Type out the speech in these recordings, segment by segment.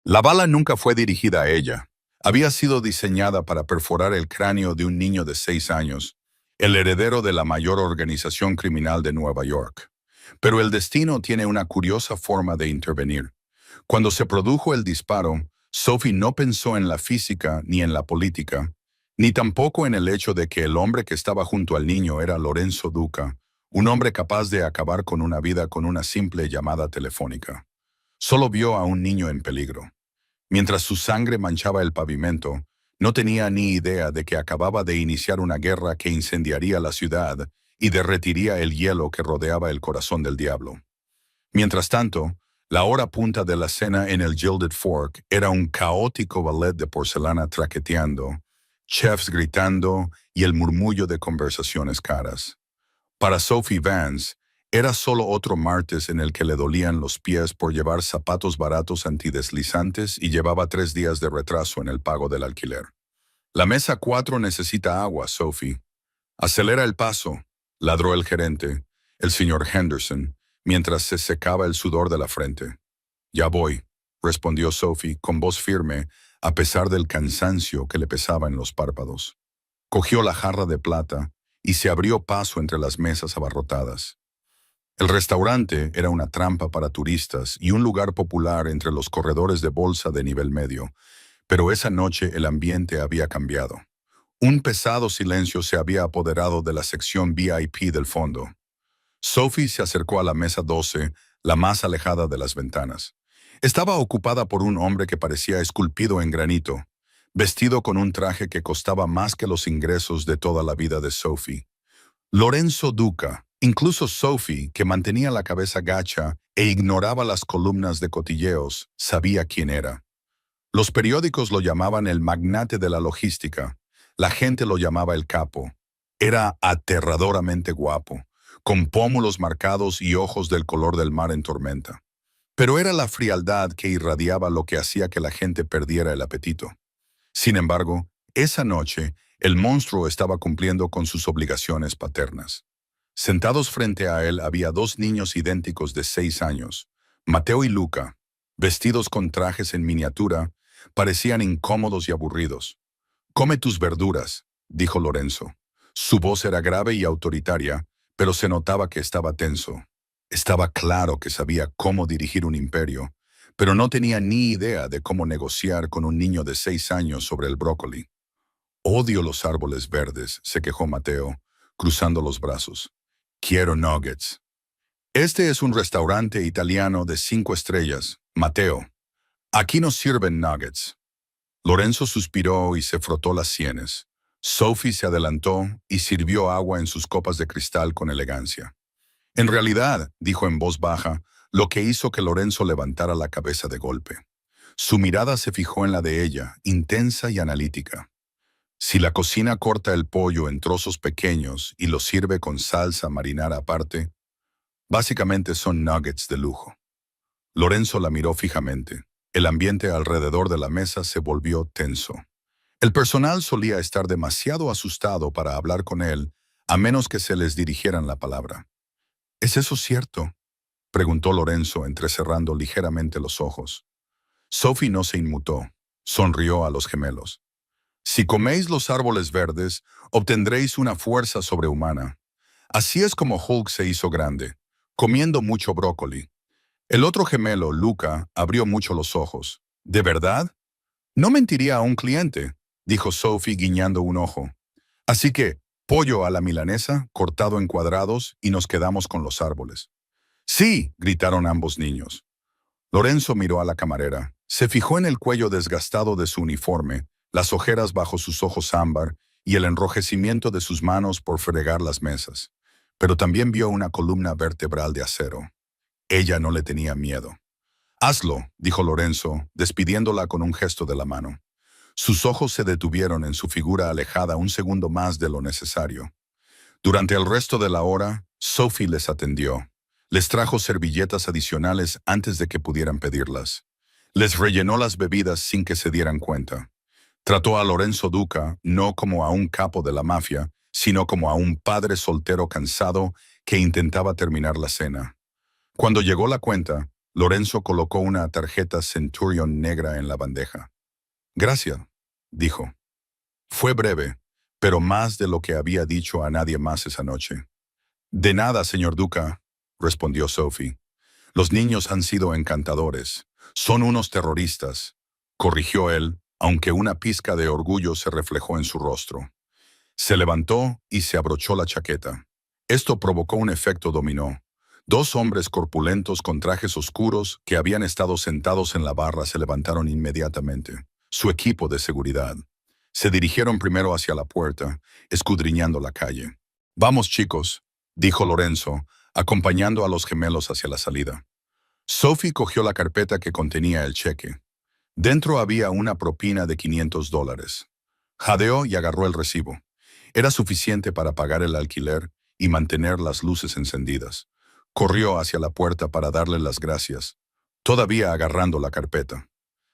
La bala nunca fue dirigida a ella. Había sido diseñada para perforar el cráneo de un niño de 6 años, el heredero de la mayor organización criminal de Nueva York. Pero el destino tiene una curiosa forma de intervenir. Cuando se produjo el disparo, Sophie no pensó en la física ni en la política, ni tampoco en el hecho de que el hombre que estaba junto al niño era Lorenzo Duca, un hombre capaz de acabar con una vida con una simple llamada telefónica. Solo vio a un niño en peligro. Mientras su sangre manchaba el pavimento, no tenía ni idea de que acababa de iniciar una guerra que incendiaría la ciudad y derretiría el hielo que rodeaba el corazón del diablo. Mientras tanto, la hora punta de la cena en el Gilded Fork era un caótico ballet de porcelana traqueteando, chefs gritando y el murmullo de conversaciones caras. Para Sophie Vance, era solo otro martes en el que le dolían los pies por llevar zapatos baratos antideslizantes y llevaba 3 días de retraso en el pago del alquiler. La mesa 4 necesita agua, Sophie. Acelera el paso, ladró el gerente, el señor Henderson, mientras se secaba el sudor de la frente. Ya voy, respondió Sophie con voz firme, a pesar del cansancio que le pesaba en los párpados. Cogió la jarra de plata y se abrió paso entre las mesas abarrotadas. El restaurante era una trampa para turistas y un lugar popular entre los corredores de bolsa de nivel medio, pero esa noche el ambiente había cambiado. Un pesado silencio se había apoderado de la sección VIP del fondo. Sophie se acercó a la mesa 12, la más alejada de las ventanas. Estaba ocupada por un hombre que parecía esculpido en granito, vestido con un traje que costaba más que los ingresos de toda la vida de Sophie. Lorenzo Duca. Incluso Sophie, que mantenía la cabeza gacha e ignoraba las columnas de cotilleos, sabía quién era. Los periódicos lo llamaban el magnate de la logística. La gente lo llamaba el capo. Era aterradoramente guapo, con pómulos marcados y ojos del color del mar en tormenta. Pero era la frialdad que irradiaba lo que hacía que la gente perdiera el apetito. Sin embargo, esa noche, el monstruo estaba cumpliendo con sus obligaciones paternas. Sentados frente a él había 2 niños idénticos de 6 años, Mateo y Luca, vestidos con trajes en miniatura, parecían incómodos y aburridos. «Come tus verduras», dijo Lorenzo. Su voz era grave y autoritaria, pero se notaba que estaba tenso. Estaba claro que sabía cómo dirigir un imperio, pero no tenía ni idea de cómo negociar con un niño de 6 años sobre el brócoli. «Odio los árboles verdes», se quejó Mateo, cruzando los brazos. «Quiero nuggets». «Este es un restaurante italiano de 5 estrellas, Mateo. Aquí nos sirven nuggets». Lorenzo suspiró y se frotó las sienes. Sophie se adelantó y sirvió agua en sus copas de cristal con elegancia. «En realidad», dijo en voz baja, lo que hizo que Lorenzo levantara la cabeza de golpe. Su mirada se fijó en la de ella, intensa y analítica. «Si la cocina corta el pollo en trozos pequeños y lo sirve con salsa marinara aparte, básicamente son nuggets de lujo». Lorenzo la miró fijamente. El ambiente alrededor de la mesa se volvió tenso. El personal solía estar demasiado asustado para hablar con él, a menos que se les dirigieran la palabra. «¿Es eso cierto?», preguntó Lorenzo, entrecerrando ligeramente los ojos. Sophie no se inmutó. Sonrió a los gemelos. «Si coméis los árboles verdes, obtendréis una fuerza sobrehumana. Así es como Hulk se hizo grande, comiendo mucho brócoli». El otro gemelo, Luca, abrió mucho los ojos. «¿De verdad?». «No mentiría a un cliente», dijo Sophie guiñando un ojo. «Así que, pollo a la milanesa, cortado en cuadrados, y nos quedamos con los árboles». «Sí», gritaron ambos niños. Lorenzo miró a la camarera. Se fijó en el cuello desgastado de su uniforme, las ojeras bajo sus ojos ámbar y el enrojecimiento de sus manos por fregar las mesas. Pero también vio una columna vertebral de acero. Ella no le tenía miedo. «Hazlo», dijo Lorenzo, despidiéndola con un gesto de la mano. Sus ojos se detuvieron en su figura alejada un segundo más de lo necesario. Durante el resto de la hora, Sophie les atendió. Les trajo servilletas adicionales antes de que pudieran pedirlas. Les rellenó las bebidas sin que se dieran cuenta. Trató a Lorenzo Duca no como a un capo de la mafia, sino como a un padre soltero cansado que intentaba terminar la cena. Cuando llegó la cuenta, Lorenzo colocó una tarjeta Centurion negra en la bandeja. Gracias, dijo. Fue breve, pero más de lo que había dicho a nadie más esa noche. De nada, señor Duca, respondió Sophie. Los niños han sido encantadores. Son unos terroristas, corrigió él, aunque una pizca de orgullo se reflejó en su rostro. Se levantó y se abrochó la chaqueta. Esto provocó un efecto dominó. Dos hombres corpulentos con trajes oscuros que habían estado sentados en la barra se levantaron inmediatamente. Su equipo de seguridad. Se dirigieron primero hacia la puerta, escudriñando la calle. Vamos, chicos, dijo Lorenzo, acompañando a los gemelos hacia la salida. Sophie cogió la carpeta que contenía el cheque. Dentro había una propina de $500. Jadeó y agarró el recibo. Era suficiente para pagar el alquiler y mantener las luces encendidas. Corrió hacia la puerta para darle las gracias, todavía agarrando la carpeta.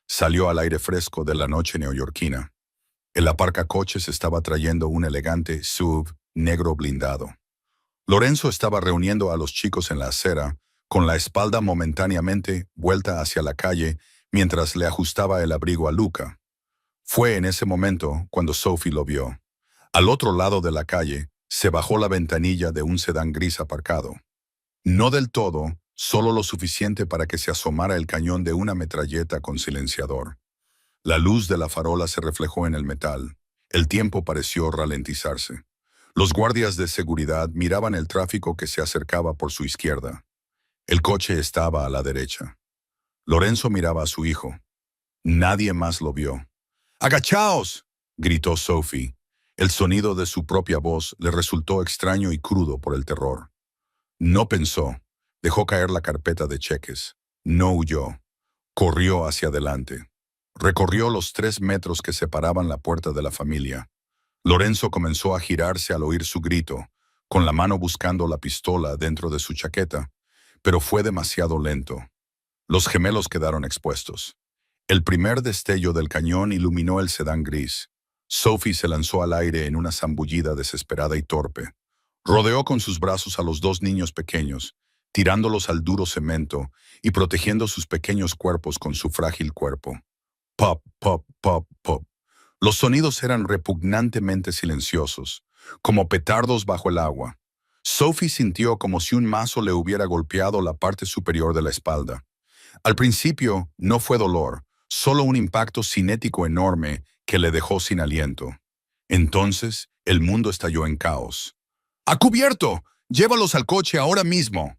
Salió al aire fresco de la noche neoyorquina. El aparcacoches estaba trayendo un elegante SUV negro blindado. Lorenzo estaba reuniendo a los chicos en la acera, con la espalda momentáneamente vuelta hacia la calle mientras le ajustaba el abrigo a Luca. Fue en ese momento cuando Sophie lo vio. Al otro lado de la calle, se bajó la ventanilla de un sedán gris aparcado. No del todo, solo lo suficiente para que se asomara el cañón de una metralleta con silenciador. La luz de la farola se reflejó en el metal. El tiempo pareció ralentizarse. Los guardias de seguridad miraban el tráfico que se acercaba por su izquierda. El coche estaba a la derecha. Lorenzo miraba a su hijo. Nadie más lo vio. ¡Agachaos!, gritó Sophie. El sonido de su propia voz le resultó extraño y crudo por el terror. No pensó. Dejó caer la carpeta de cheques. No huyó. Corrió hacia adelante. Recorrió los 3 metros que separaban la puerta de la familia. Lorenzo comenzó a girarse al oír su grito, con la mano buscando la pistola dentro de su chaqueta, pero fue demasiado lento. Los gemelos quedaron expuestos. El primer destello del cañón iluminó el sedán gris. Sophie se lanzó al aire en una zambullida desesperada y torpe. Rodeó con sus brazos a los 2 niños pequeños, tirándolos al duro cemento y protegiendo sus pequeños cuerpos con su frágil cuerpo. Pop, pop, pop, pop. Los sonidos eran repugnantemente silenciosos, como petardos bajo el agua. Sophie sintió como si un mazo le hubiera golpeado la parte superior de la espalda. Al principio no fue dolor, solo un impacto cinético enorme que le dejó sin aliento. Entonces, el mundo estalló en caos. ¡A cubierto! ¡Llévalos al coche ahora mismo!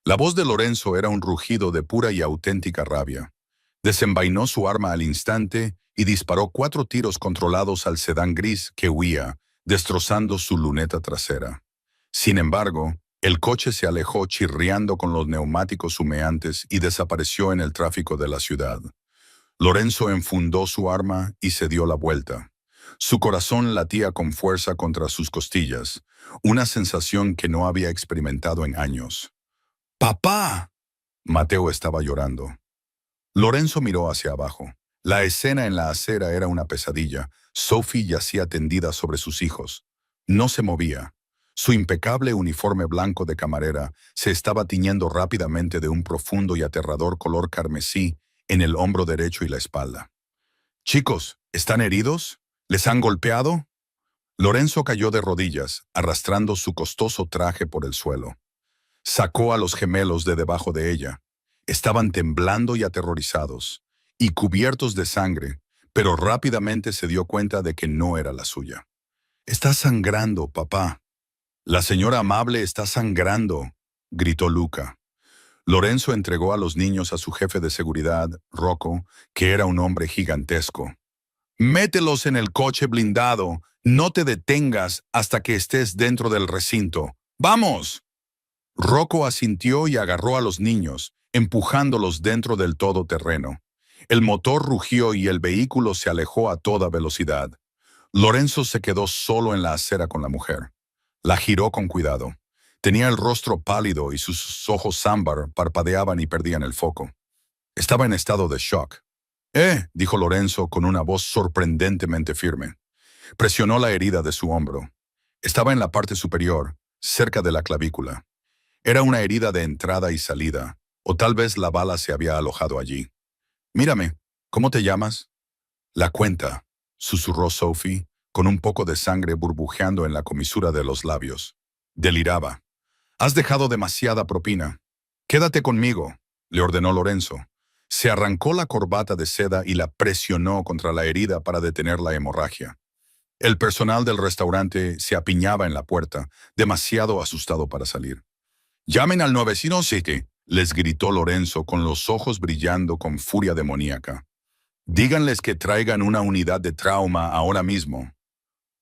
La voz de Lorenzo era un rugido de pura y auténtica rabia. Desenvainó su arma al instante y disparó 4 tiros controlados al sedán gris que huía, destrozando su luneta trasera. Sin embargo, el coche se alejó chirriando con los neumáticos humeantes y desapareció en el tráfico de la ciudad. Lorenzo enfundó su arma y se dio la vuelta. Su corazón latía con fuerza contra sus costillas, una sensación que no había experimentado en años. ¡Papá! Mateo estaba llorando. Lorenzo miró hacia abajo. La escena en la acera era una pesadilla. Sophie yacía tendida sobre sus hijos. No se movía. Su impecable uniforme blanco de camarera se estaba tiñendo rápidamente de un profundo y aterrador color carmesí en el hombro derecho y la espalda. «Chicos, ¿están heridos? ¿Les han golpeado?» Lorenzo cayó de rodillas, arrastrando su costoso traje por el suelo. Sacó a los gemelos de debajo de ella. Estaban temblando y aterrorizados, y cubiertos de sangre, pero rápidamente se dio cuenta de que no era la suya. «Está sangrando, papá». «La señora amable está sangrando», gritó Luca. Lorenzo entregó a los niños a su jefe de seguridad, Rocco, que era un hombre gigantesco. «Mételos en el coche blindado. No te detengas hasta que estés dentro del recinto. ¡Vamos!». Rocco asintió y agarró a los niños, empujándolos dentro del todoterreno. El motor rugió y el vehículo se alejó a toda velocidad. Lorenzo se quedó solo en la acera con la mujer. La giró con cuidado. Tenía el rostro pálido y sus ojos ámbar parpadeaban y perdían el foco. Estaba en estado de shock. Dijo Lorenzo con una voz sorprendentemente firme. Presionó la herida de su hombro. Estaba en la parte superior, cerca de la clavícula. Era una herida de entrada y salida, O tal vez la bala se había alojado allí. Mírame, ¿cómo te llamas? La cuenta, susurró Sophie, con un poco de sangre burbujeando en la comisura de los labios. Deliraba. Has dejado demasiada propina. Quédate conmigo, le ordenó Lorenzo. Se arrancó la corbata de seda y la presionó contra la herida para detener la hemorragia. El personal del restaurante se apiñaba en la puerta, demasiado asustado para salir. «Llamen al 911», les gritó Lorenzo con los ojos brillando con furia demoníaca. «Díganles que traigan una unidad de trauma ahora mismo».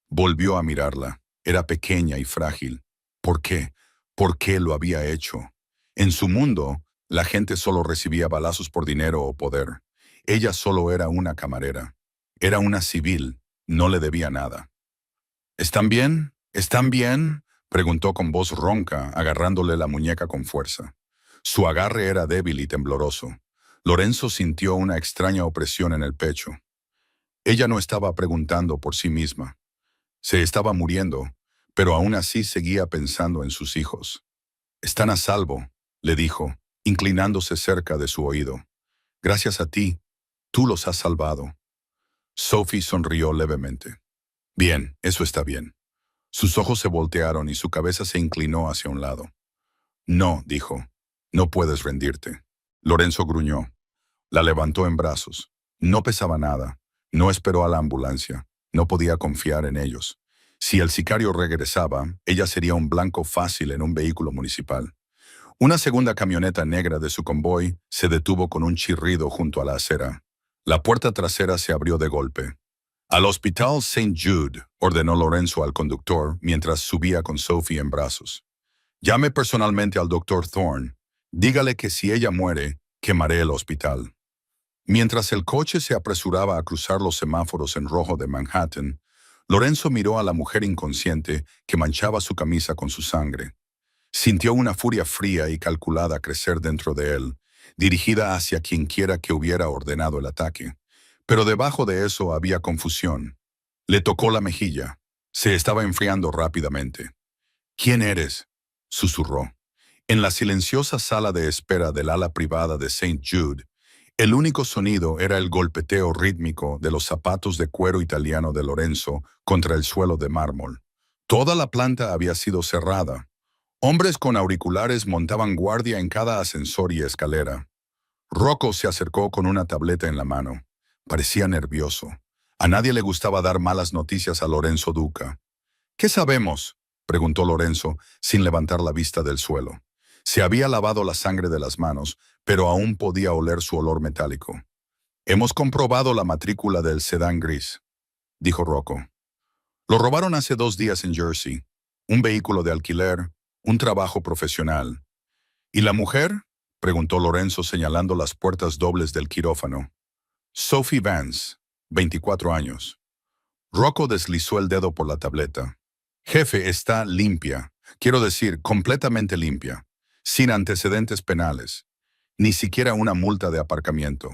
Volvió a mirarla. Era pequeña y frágil. ¿Por qué? ¿Por qué lo había hecho? En su mundo, la gente solo recibía balazos por dinero o poder. Ella solo era una camarera. Era una civil. No le debía nada. «¿Están bien? ¿Están bien?», preguntó con voz ronca, agarrándole la muñeca con fuerza. Su agarre era débil y tembloroso. Lorenzo sintió una extraña opresión en el pecho. Ella no estaba preguntando por sí misma. Se estaba muriendo, pero aún así seguía pensando en sus hijos. «Están a salvo», le dijo, inclinándose cerca de su oído. «Gracias a ti, tú los has salvado». Sophie sonrió levemente. «Bien, eso está bien». Sus ojos se voltearon y su cabeza se inclinó hacia un lado. «No», dijo, «no puedes rendirte». Lorenzo gruñó. La levantó en brazos. No pesaba nada. No esperó a la ambulancia. No podía confiar en ellos. Si el sicario regresaba, ella sería un blanco fácil en un vehículo municipal. Una segunda camioneta negra de su convoy se detuvo con un chirrido junto a la acera. La puerta trasera se abrió de golpe. «Al Hospital St. Jude», ordenó Lorenzo al conductor mientras subía con Sophie en brazos. «Llame personalmente al Dr. Thorne. Dígale que si ella muere, quemaré el hospital». Mientras el coche se apresuraba a cruzar los semáforos en rojo de Manhattan, Lorenzo miró a la mujer inconsciente que manchaba su camisa con su sangre. Sintió una furia fría y calculada crecer dentro de él, dirigida hacia quienquiera que hubiera ordenado el ataque. Pero debajo de eso había confusión. Le tocó la mejilla. Se estaba enfriando rápidamente. «¿Quién eres?», susurró. En la silenciosa sala de espera del ala privada de St. Jude, el único sonido era el golpeteo rítmico de los zapatos de cuero italiano de Lorenzo contra el suelo de mármol. Toda la planta había sido cerrada. Hombres con auriculares montaban guardia en cada ascensor y escalera. Rocco se acercó con una tableta en la mano. Parecía nervioso. A nadie le gustaba dar malas noticias a Lorenzo Duca. «¿Qué sabemos?», preguntó Lorenzo, sin levantar la vista del suelo. Se había lavado la sangre de las manos, pero aún podía oler su olor metálico. «Hemos comprobado la matrícula del sedán gris», dijo Rocco. «Lo robaron hace 2 días en Jersey. Un vehículo de alquiler, un trabajo profesional». «¿Y la mujer?», preguntó Lorenzo señalando las puertas dobles del quirófano. «Sophie Vance, 24 años». Rocco deslizó el dedo por la tableta. «Jefe, está limpia. Quiero decir, completamente limpia. Sin antecedentes penales. Ni siquiera una multa de aparcamiento.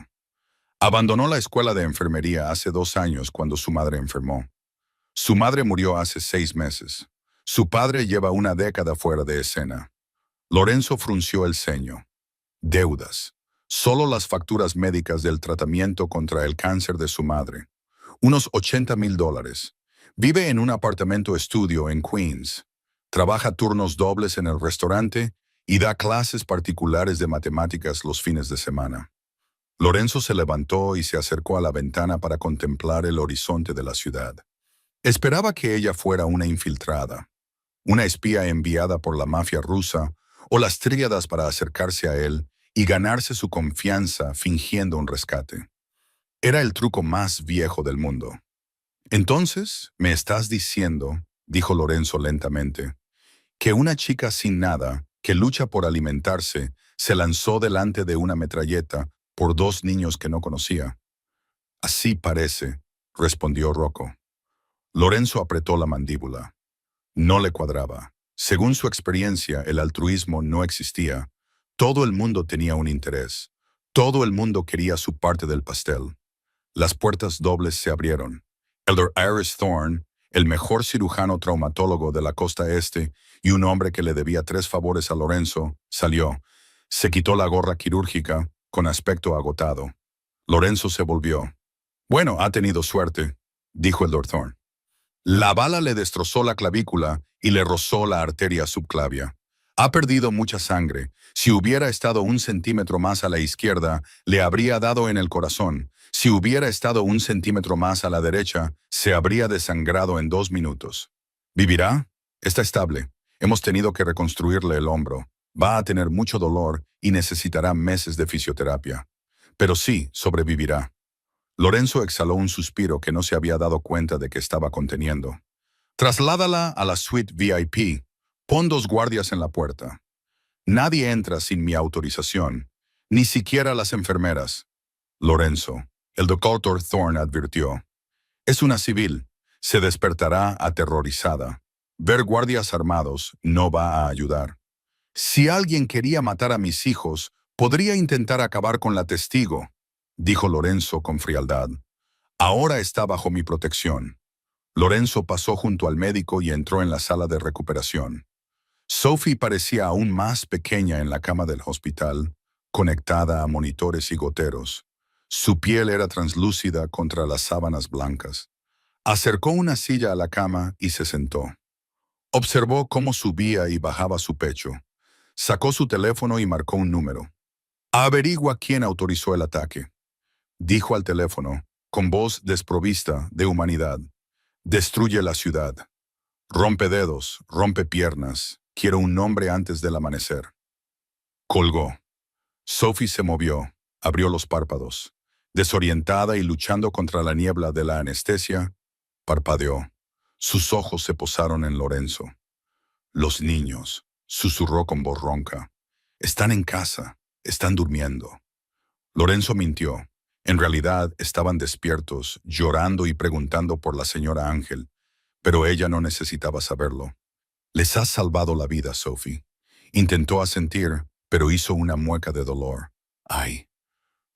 Abandonó la escuela de enfermería hace 2 años cuando su madre enfermó. Su madre murió hace 6 meses. Su padre lleva una década fuera de escena». Lorenzo frunció el ceño. Deudas. Solo las facturas médicas del tratamiento contra el cáncer de su madre. Unos $80,000. Vive en un apartamento estudio en Queens. Trabaja turnos dobles en el restaurante y da clases particulares de matemáticas los fines de semana. Lorenzo se levantó y se acercó a la ventana para contemplar el horizonte de la ciudad. Esperaba que ella fuera una infiltrada, una espía enviada por la mafia rusa o las tríadas para acercarse a él y ganarse su confianza fingiendo un rescate. Era el truco más viejo del mundo. «Entonces, me estás diciendo», dijo Lorenzo lentamente, «que una chica sin nada, que lucha por alimentarse, se lanzó delante de una metralleta por 2 niños que no conocía». «Así parece», respondió Rocco. Lorenzo apretó la mandíbula. No le cuadraba. Según su experiencia, el altruismo no existía. Todo el mundo tenía un interés. Todo el mundo quería su parte del pastel. Las puertas dobles se abrieron. Elder Iris Thorne, el mejor cirujano traumatólogo de la costa este y un hombre que le debía 3 favores a Lorenzo, salió. Se quitó la gorra quirúrgica, con aspecto agotado. Lorenzo se volvió. Bueno, ha tenido suerte, dijo el Dr. Thorne. La bala le destrozó la clavícula y le rozó la arteria subclavia. Ha perdido mucha sangre. Si hubiera estado 1 centímetro más a la izquierda, le habría dado en el corazón. Si hubiera estado 1 centímetro más a la derecha, se habría desangrado en 2 minutos. ¿Vivirá? Está estable. Hemos tenido que reconstruirle el hombro. Va a tener mucho dolor y necesitará meses de fisioterapia. Pero sí, sobrevivirá. Lorenzo exhaló un suspiro que no se había dado cuenta de que estaba conteniendo. Trasládala a la suite VIP. Pon 2 guardias en la puerta. Nadie entra sin mi autorización, ni siquiera las enfermeras. Lorenzo, el doctor Thorne advirtió. Es una civil. Se despertará aterrorizada. Ver guardias armados no va a ayudar. Si alguien quería matar a mis hijos, podría intentar acabar con la testigo, dijo Lorenzo con frialdad. Ahora está bajo mi protección. Lorenzo pasó junto al médico y entró en la sala de recuperación. Sophie parecía aún más pequeña en la cama del hospital, conectada a monitores y goteros. Su piel era translúcida contra las sábanas blancas. Acercó una silla a la cama y se sentó. Observó cómo subía y bajaba su pecho. Sacó su teléfono y marcó un número. Averigua quién autorizó el ataque, dijo al teléfono, con voz desprovista de humanidad. Destruye la ciudad. Rompe dedos, rompe piernas. Quiero un nombre antes del amanecer. Colgó. Sophie se movió, abrió los párpados. Desorientada y luchando contra la niebla de la anestesia, parpadeó. Sus ojos se posaron en Lorenzo. Los niños, susurró con voz ronca. Están en casa, están durmiendo. Lorenzo mintió. En realidad estaban despiertos, llorando y preguntando por la señora Ángel, pero ella no necesitaba saberlo. Les has salvado la vida, Sophie. Intentó asentir, pero hizo una mueca de dolor. Ay.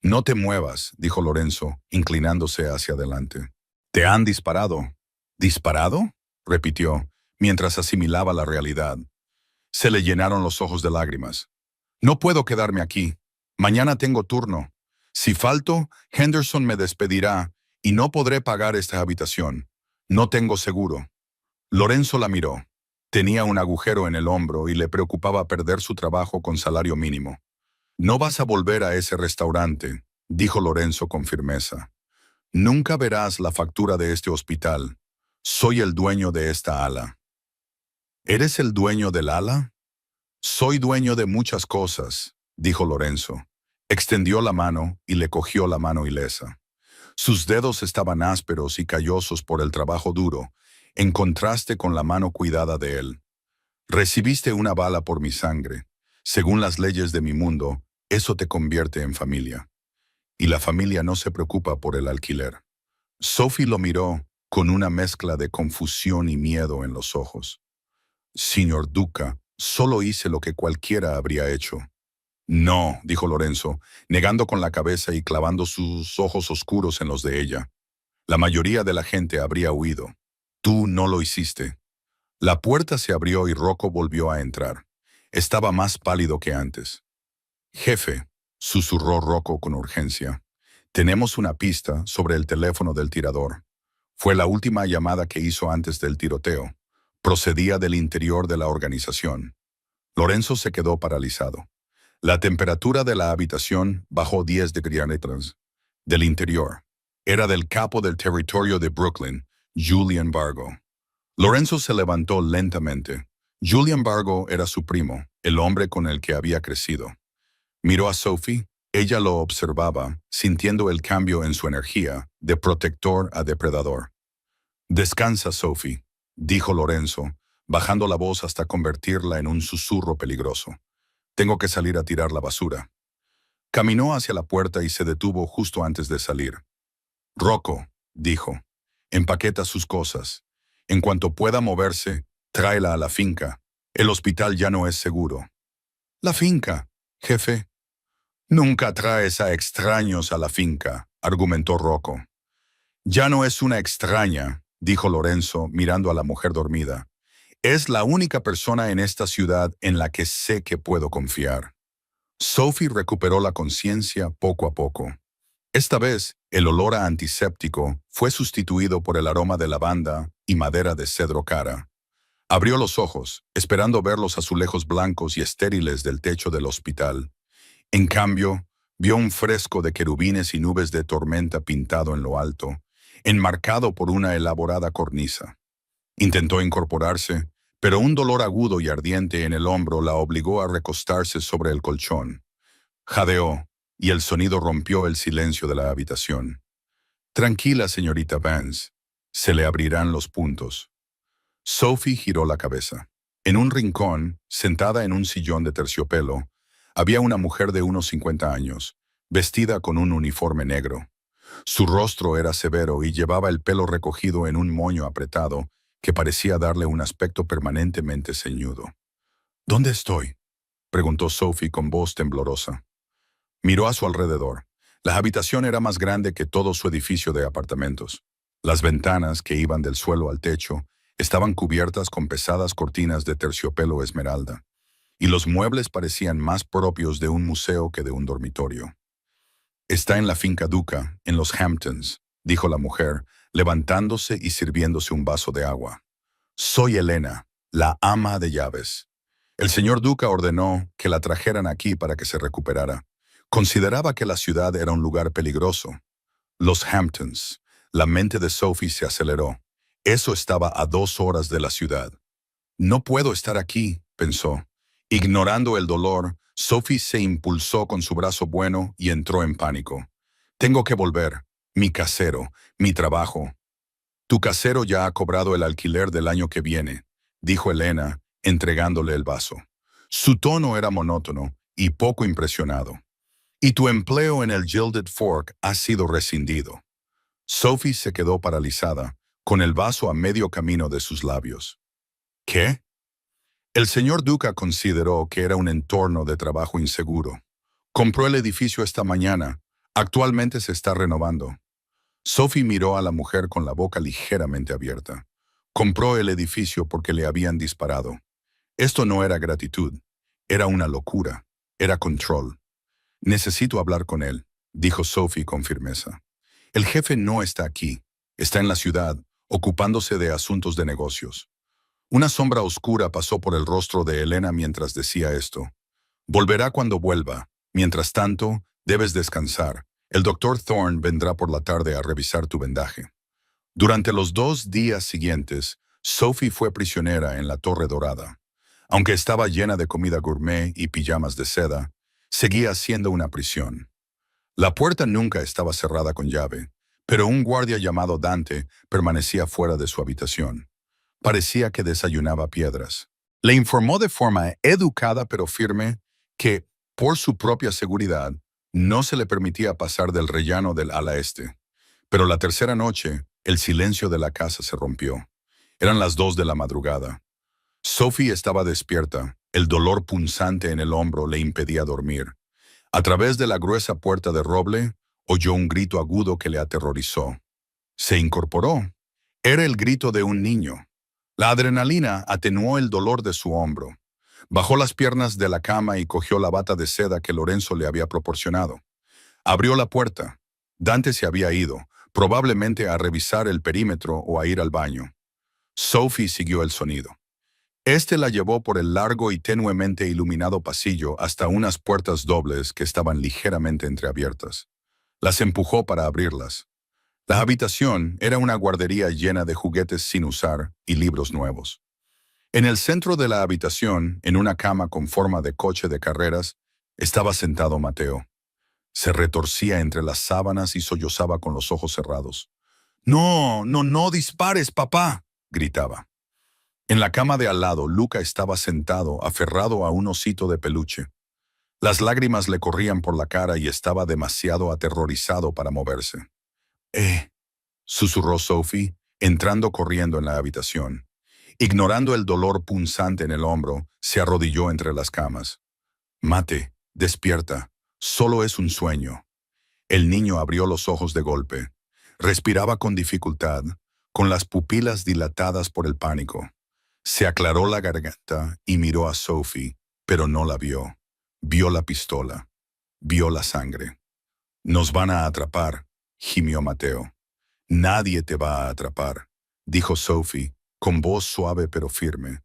No te muevas, dijo Lorenzo, inclinándose hacia adelante. Te han disparado. ¿Disparado? Repitió, mientras asimilaba la realidad. Se le llenaron los ojos de lágrimas. No puedo quedarme aquí. Mañana tengo turno. Si falto, Henderson me despedirá y no podré pagar esta habitación. No tengo seguro. Lorenzo la miró. Tenía un agujero en el hombro y le preocupaba perder su trabajo con salario mínimo. No vas a volver a ese restaurante, dijo Lorenzo con firmeza. Nunca verás la factura de este hospital. Soy el dueño de esta ala. ¿Eres el dueño del ala? Soy dueño de muchas cosas, dijo Lorenzo. Extendió la mano y le cogió la mano ilesa. Sus dedos estaban ásperos y callosos por el trabajo duro, en contraste con la mano cuidada de él. Recibiste una bala por mi sangre. Según las leyes de mi mundo, eso te convierte en familia. Y la familia no se preocupa por el alquiler. Sophie lo miró con una mezcla de confusión y miedo en los ojos. Señor Duca, solo hice lo que cualquiera habría hecho. No, dijo Lorenzo, negando con la cabeza y clavando sus ojos oscuros en los de ella. La mayoría de la gente habría huido. Tú no lo hiciste. La puerta se abrió y Rocco volvió a entrar. Estaba más pálido que antes. Jefe, susurró Rocco con urgencia. Tenemos una pista sobre el teléfono del tirador. Fue la última llamada que hizo antes del tiroteo. Procedía del interior de la organización. Lorenzo se quedó paralizado. La temperatura de la habitación bajó 10 degrees del interior. Era del capo del territorio de Brooklyn, Julian Vargo. Lorenzo se levantó lentamente. Julian Vargo era su primo, el hombre con el que había crecido. Miró a Sophie. Ella lo observaba, sintiendo el cambio en su energía, de protector a depredador. Descansa, Sophie, dijo Lorenzo, bajando la voz hasta convertirla en un susurro peligroso. Tengo que salir a tirar la basura. Caminó hacia la puerta y se detuvo justo antes de salir. Rocco, dijo, empaqueta sus cosas. En cuanto pueda moverse, tráela a la finca. El hospital ya no es seguro. La finca, jefe. Nunca traes a extraños a la finca, argumentó Rocco. Ya no es una extraña, dijo Lorenzo mirando a la mujer dormida. Es la única persona en esta ciudad en la que sé que puedo confiar. Sophie recuperó la conciencia poco a poco. Esta vez, el olor a antiséptico fue sustituido por el aroma de lavanda y madera de cedro cara. Abrió los ojos, esperando ver los azulejos blancos y estériles del techo del hospital. En cambio, vio un fresco de querubines y nubes de tormenta pintado en lo alto, enmarcado por una elaborada cornisa. Intentó incorporarse, pero un dolor agudo y ardiente en el hombro la obligó a recostarse sobre el colchón. Jadeó, y el sonido rompió el silencio de la habitación. Tranquila, señorita Vance. Se le abrirán los puntos. Sophie giró la cabeza. En un rincón, sentada en un sillón de terciopelo, había una mujer de unos 50 años, vestida con un uniforme negro. Su rostro era severo y llevaba el pelo recogido en un moño apretado que parecía darle un aspecto permanentemente ceñudo. ¿Dónde estoy?, preguntó Sophie con voz temblorosa. Miró a su alrededor. La habitación era más grande que todo su edificio de apartamentos. Las ventanas, que iban del suelo al techo, estaban cubiertas con pesadas cortinas de terciopelo esmeralda, y los muebles parecían más propios de un museo que de un dormitorio. Está en la finca Duca, en los Hamptons, dijo la mujer, levantándose y sirviéndose un vaso de agua. Soy Elena, la ama de llaves. El señor Duca ordenó que la trajeran aquí para que se recuperara. Consideraba que la ciudad era un lugar peligroso. Los Hamptons. La mente de Sophie se aceleró. Eso estaba a 2 horas de la ciudad. No puedo estar aquí, pensó. Ignorando el dolor, Sophie se impulsó con su brazo bueno y entró en pánico. Tengo que volver. Mi casero, mi trabajo. Tu casero ya ha cobrado el alquiler del año que viene, dijo Elena, entregándole el vaso. Su tono era monótono y poco impresionado. Y tu empleo en el Gilded Fork ha sido rescindido. Sophie se quedó paralizada, con el vaso a medio camino de sus labios. ¿Qué? El señor Duca consideró que era un entorno de trabajo inseguro. Compró el edificio esta mañana. Actualmente se está renovando. Sophie miró a la mujer con la boca ligeramente abierta. Compró el edificio porque le habían disparado. Esto no era gratitud. Era una locura. Era control. Necesito hablar con él, dijo Sophie con firmeza. El jefe no está aquí. Está en la ciudad, ocupándose de asuntos de negocios. Una sombra oscura pasó por el rostro de Elena mientras decía esto. Volverá cuando vuelva. Mientras tanto, debes descansar. El doctor Thorne vendrá por la tarde a revisar tu vendaje. Durante los 2 días siguientes, Sophie fue prisionera en la Torre Dorada. Aunque estaba llena de comida gourmet y pijamas de seda, seguía siendo una prisión. La puerta nunca estaba cerrada con llave, pero un guardia llamado Dante permanecía fuera de su habitación. Parecía que desayunaba piedras. Le informó de forma educada pero firme que, por su propia seguridad, no se le permitía pasar del rellano del ala este. Pero la tercera noche, el silencio de la casa se rompió. Eran las 2 de la madrugada. Sophie estaba despierta. El dolor punzante en el hombro le impedía dormir. A través de la gruesa puerta de roble, oyó un grito agudo que le aterrorizó. Se incorporó. Era el grito de un niño. La adrenalina atenuó el dolor de su hombro. Bajó las piernas de la cama y cogió la bata de seda que Lorenzo le había proporcionado. Abrió la puerta. Dante se había ido, probablemente a revisar el perímetro o a ir al baño. Sophie siguió el sonido. Este la llevó por el largo y tenuemente iluminado pasillo hasta unas puertas dobles que estaban ligeramente entreabiertas. Las empujó para abrirlas. La habitación era una guardería llena de juguetes sin usar y libros nuevos. En el centro de la habitación, en una cama con forma de coche de carreras, estaba sentado Mateo. Se retorcía entre las sábanas y sollozaba con los ojos cerrados. «No, no, no dispares, papá», gritaba. En la cama de al lado, Luca estaba sentado, aferrado a un osito de peluche. Las lágrimas le corrían por la cara y estaba demasiado aterrorizado para moverse. Susurró Sophie, entrando corriendo en la habitación. Ignorando el dolor punzante en el hombro, se arrodilló entre las camas. «Mate, despierta, solo es un sueño». El niño abrió los ojos de golpe. Respiraba con dificultad, con las pupilas dilatadas por el pánico. Se aclaró la garganta y miró a Sophie, pero no la vio. Vio la pistola. Vio la sangre. Nos van a atrapar, gimió Mateo. Nadie te va a atrapar, dijo Sophie, con voz suave pero firme,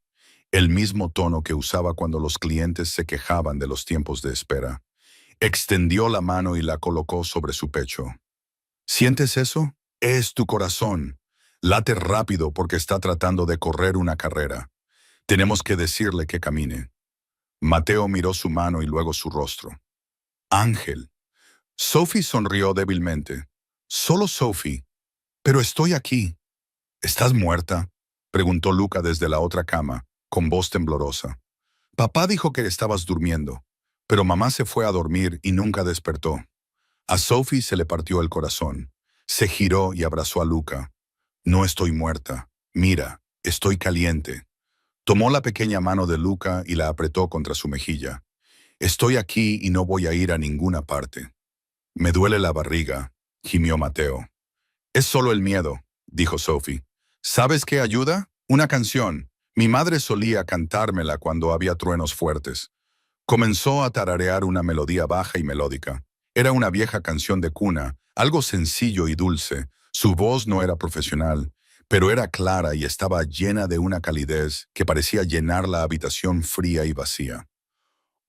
el mismo tono que usaba cuando los clientes se quejaban de los tiempos de espera. Extendió la mano y la colocó sobre su pecho. ¿Sientes eso? Es tu corazón. Late rápido porque está tratando de correr una carrera. Tenemos que decirle que camine. Mateo miró su mano y luego su rostro. Ángel. Sophie sonrió débilmente. Solo Sophie. Pero estoy aquí. ¿Estás muerta?, preguntó Luca desde la otra cama, con voz temblorosa. Papá dijo que estabas durmiendo, pero mamá se fue a dormir y nunca despertó. A Sophie se le partió el corazón. Se giró y abrazó a Luca. No estoy muerta. Mira, estoy caliente. Tomó la pequeña mano de Luca y la apretó contra su mejilla. Estoy aquí y no voy a ir a ninguna parte. Me duele la barriga, gimió Mateo. Es solo el miedo, dijo Sophie. ¿Sabes qué ayuda? Una canción. Mi madre solía cantármela cuando había truenos fuertes. Comenzó a tararear una melodía baja y melódica. Era una vieja canción de cuna, algo sencillo y dulce. Su voz no era profesional, pero era clara y estaba llena de una calidez que parecía llenar la habitación fría y vacía.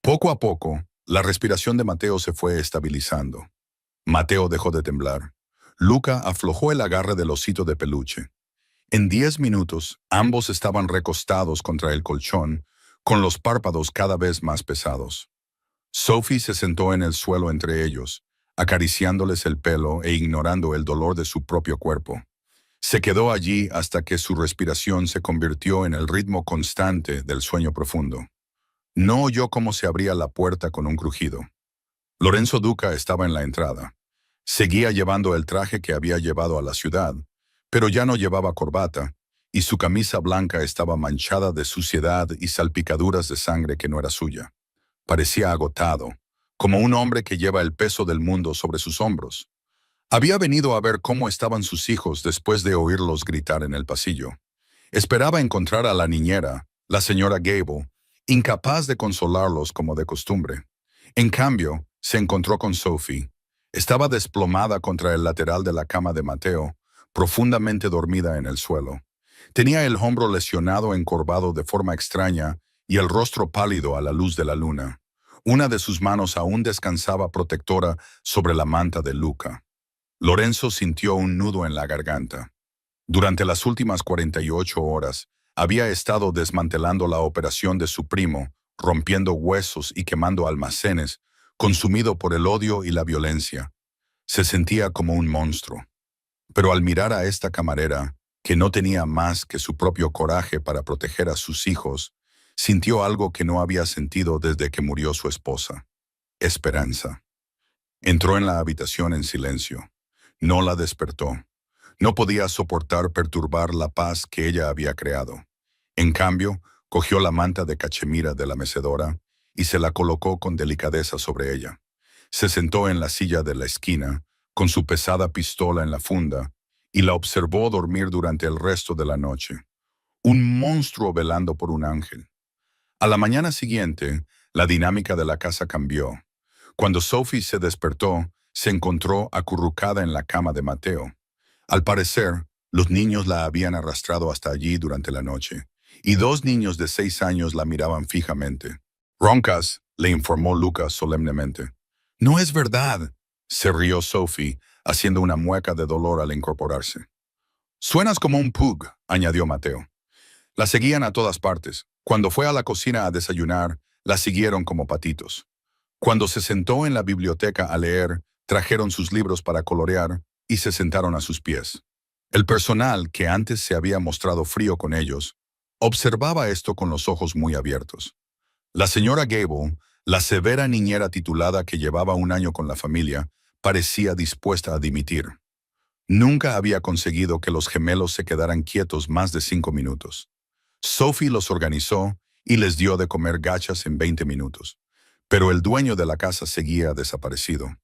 Poco a poco, la respiración de Mateo se fue estabilizando. Mateo dejó de temblar. Luca aflojó el agarre del osito de peluche. En 10 minutos, ambos estaban recostados contra el colchón, con los párpados cada vez más pesados. Sophie se sentó en el suelo entre ellos, acariciándoles el pelo e ignorando el dolor de su propio cuerpo. Se quedó allí hasta que su respiración se convirtió en el ritmo constante del sueño profundo. No oyó cómo se abría la puerta con un crujido. Lorenzo Duca estaba en la entrada. Seguía llevando el traje que había llevado a la ciudad, pero ya no llevaba corbata, y su camisa blanca estaba manchada de suciedad y salpicaduras de sangre que no era suya. Parecía agotado, como un hombre que lleva el peso del mundo sobre sus hombros. Había venido a ver cómo estaban sus hijos después de oírlos gritar en el pasillo. Esperaba encontrar a la niñera, la señora Gable, incapaz de consolarlos como de costumbre. En cambio, se encontró con Sophie. Estaba desplomada contra el lateral de la cama de Mateo, profundamente dormida en el suelo. Tenía el hombro lesionado encorvado de forma extraña y el rostro pálido a la luz de la luna. Una de sus manos aún descansaba protectora sobre la manta de Luca. Lorenzo sintió un nudo en la garganta. Durante las últimas 48 horas, había estado desmantelando la operación de su primo, rompiendo huesos y quemando almacenes, consumido por el odio y la violencia. Se sentía como un monstruo. Pero al mirar a esta camarera, que no tenía más que su propio coraje para proteger a sus hijos, sintió algo que no había sentido desde que murió su esposa: esperanza. Entró en la habitación en silencio. No la despertó. No podía soportar perturbar la paz que ella había creado. En cambio, cogió la manta de cachemira de la mecedora y se la colocó con delicadeza sobre ella. Se sentó en la silla de la esquina, con su pesada pistola en la funda, y la observó dormir durante el resto de la noche. Un monstruo velando por un ángel. A la mañana siguiente, la dinámica de la casa cambió. Cuando Sophie se despertó, se encontró acurrucada en la cama de Mateo. Al parecer, los niños la habían arrastrado hasta allí durante la noche, y 2 niños de 6 años la miraban fijamente. «Roncas», le informó Lucas solemnemente. «No es verdad», se rió Sophie, haciendo una mueca de dolor al incorporarse. «Suenas como un pug», añadió Mateo. La seguían a todas partes. Cuando fue a la cocina a desayunar, la siguieron como patitos. Cuando se sentó en la biblioteca a leer, trajeron sus libros para colorear y se sentaron a sus pies. El personal, que antes se había mostrado frío con ellos, observaba esto con los ojos muy abiertos. La señora Gable, la severa niñera titulada que llevaba un año con la familia, parecía dispuesta a dimitir. Nunca había conseguido que los gemelos se quedaran quietos más de 5 minutos. Sophie los organizó y les dio de comer gachas en 20 minutos. Pero el dueño de la casa seguía desaparecido.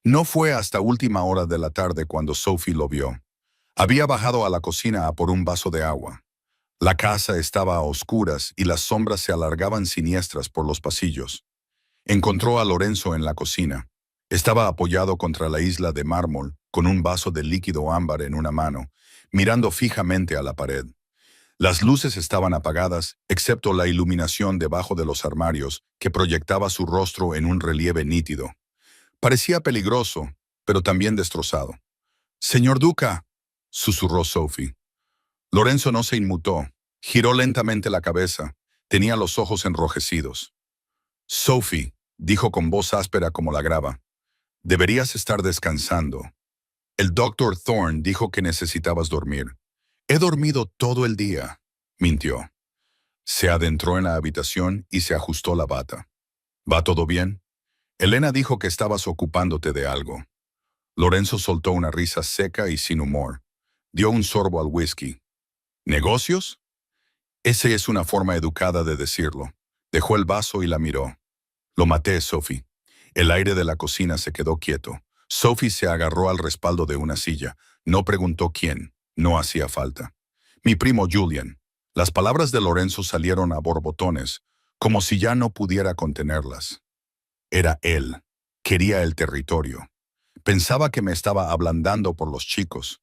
No fue hasta última hora de la tarde cuando Sophie lo vio. Había bajado a la cocina a por un vaso de agua. La casa estaba a oscuras y las sombras se alargaban siniestras por los pasillos. Encontró a Lorenzo en la cocina. Estaba apoyado contra la isla de mármol, con un vaso de líquido ámbar en una mano, mirando fijamente a la pared. Las luces estaban apagadas, excepto la iluminación debajo de los armarios, que proyectaba su rostro en un relieve nítido. Parecía peligroso, pero también destrozado. «Señor Duca», susurró Sophie. Lorenzo no se inmutó. Giró lentamente la cabeza. Tenía los ojos enrojecidos. «Sophie», dijo con voz áspera como la grava, «deberías estar descansando. El doctor Thorne dijo que necesitabas dormir». «He dormido todo el día», mintió. Se adentró en la habitación y se ajustó la bata. «¿Va todo bien?» «Elena dijo que estabas ocupándote de algo». Lorenzo soltó una risa seca y sin humor. Dio un sorbo al whisky. «¿Negocios?» Esa es una forma educada de decirlo. Dejó el vaso y la miró. «Lo maté, Sophie». El aire de la cocina se quedó quieto. Sophie se agarró al respaldo de una silla. No preguntó quién. No hacía falta. «Mi primo Julian». Las palabras de Lorenzo salieron a borbotones, como si ya no pudiera contenerlas. Era él. Quería el territorio. Pensaba que me estaba ablandando por los chicos.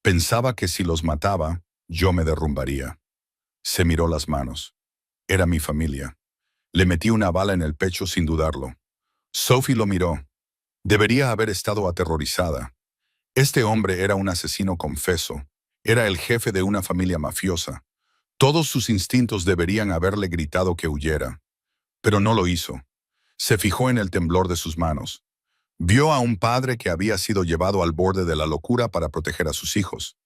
Pensaba que si los mataba, yo me derrumbaría. Se miró las manos. Era mi familia. Le metí una bala en el pecho sin dudarlo. Sophie lo miró. Debería haber estado aterrorizada. Este hombre era un asesino confeso. Era el jefe de una familia mafiosa. Todos sus instintos deberían haberle gritado que huyera. Pero no lo hizo. Se fijó en el temblor de sus manos. Vio a un padre que había sido llevado al borde de la locura para proteger a sus hijos.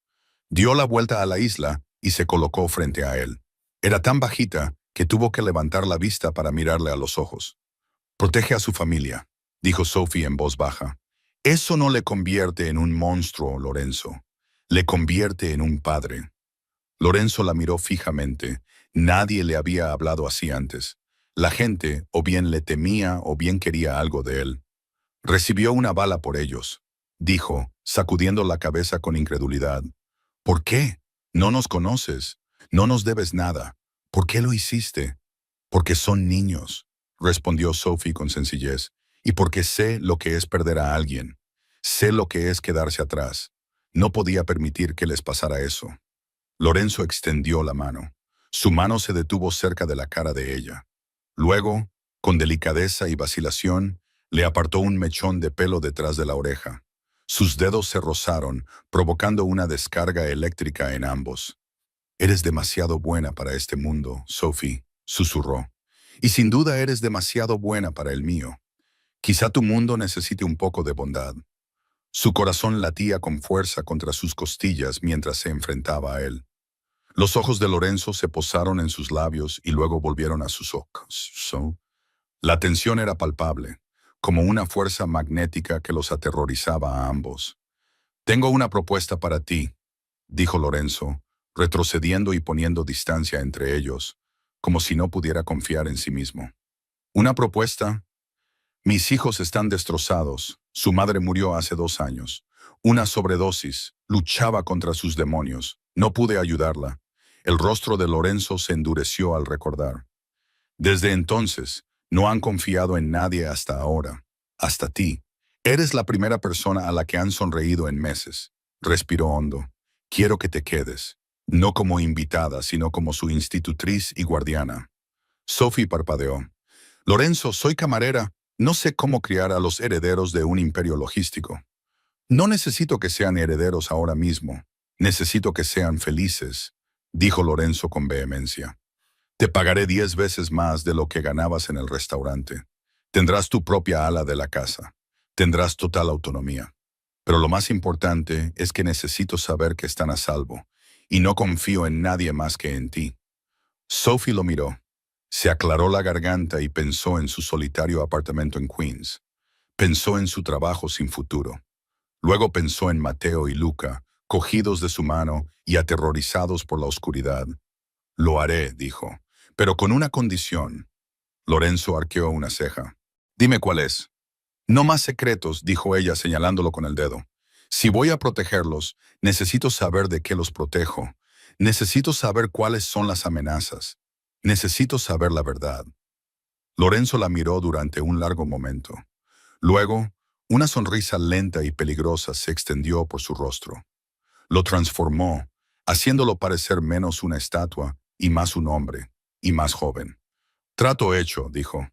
Dio la vuelta a la isla y se colocó frente a él. Era tan bajita que tuvo que levantar la vista para mirarle a los ojos. «Protege a su familia», dijo Sophie en voz baja. «Eso no le convierte en un monstruo, Lorenzo. Le convierte en un padre». Lorenzo la miró fijamente. Nadie le había hablado así antes. La gente o bien le temía o bien quería algo de él. «Recibió una bala por ellos», dijo, sacudiendo la cabeza con incredulidad. «¿Por qué? No nos conoces. No nos debes nada. ¿Por qué lo hiciste?» «Porque son niños», respondió Sophie con sencillez, «y porque sé lo que es perder a alguien. Sé lo que es quedarse atrás. No podía permitir que les pasara eso». Lorenzo extendió la mano. Su mano se detuvo cerca de la cara de ella. Luego, con delicadeza y vacilación, le apartó un mechón de pelo detrás de la oreja. Sus dedos se rozaron, provocando una descarga eléctrica en ambos. «Eres demasiado buena para este mundo, Sophie», susurró. «Y sin duda eres demasiado buena para el mío. Quizá tu mundo necesite un poco de bondad». Su corazón latía con fuerza contra sus costillas mientras se enfrentaba a él. Los ojos de Lorenzo se posaron en sus labios y luego volvieron a sus ojos. La tensión era palpable, como una fuerza magnética que los aterrorizaba a ambos. «Tengo una propuesta para ti», dijo Lorenzo, retrocediendo y poniendo distancia entre ellos, como si no pudiera confiar en sí mismo. «¿Una propuesta?» «Mis hijos están destrozados. Su madre murió hace 2 años. Una sobredosis. Luchaba contra sus demonios. No pude ayudarla». El rostro de Lorenzo se endureció al recordar. «Desde entonces, no han confiado en nadie hasta ahora. Hasta ti. Eres la primera persona a la que han sonreído en meses». Respiró hondo. «Quiero que te quedes. No como invitada, sino como su institutriz y guardiana». Sophie parpadeó. «Lorenzo, soy camarera. No sé cómo criar a los herederos de un imperio logístico. No necesito que sean herederos ahora mismo. Necesito que sean felices», dijo Lorenzo con vehemencia. «Te pagaré 10 veces más de lo que ganabas en el restaurante. Tendrás tu propia ala de la casa. Tendrás total autonomía. Pero lo más importante es que necesito saber que están a salvo, y no confío en nadie más que en ti». Sophie lo miró. Se aclaró la garganta y pensó en su solitario apartamento en Queens. Pensó en su trabajo sin futuro. Luego pensó en Mateo y Luca, cogidos de su mano y aterrorizados por la oscuridad. «Lo haré», dijo, «pero con una condición». Lorenzo arqueó una ceja. «Dime cuál es». «No más secretos», dijo ella señalándolo con el dedo. «Si voy a protegerlos, necesito saber de qué los protejo. Necesito saber cuáles son las amenazas. Necesito saber la verdad». Lorenzo la miró durante un largo momento. Luego, una sonrisa lenta y peligrosa se extendió por su rostro. Lo transformó, haciéndolo parecer menos una estatua y más un hombre, y más joven. Trato hecho, dijo.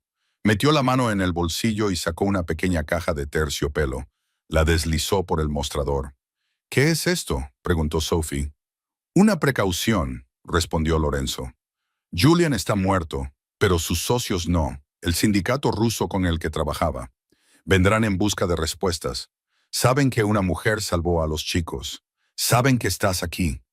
Metió la mano en el bolsillo y sacó una pequeña caja de terciopelo. La deslizó por el mostrador. ¿Qué es esto?, preguntó Sophie. Una precaución, respondió Lorenzo. Julian está muerto, pero sus socios no, el sindicato ruso con el que trabajaba. Vendrán en busca de respuestas. Saben que una mujer salvó a los chicos. Saben que estás aquí.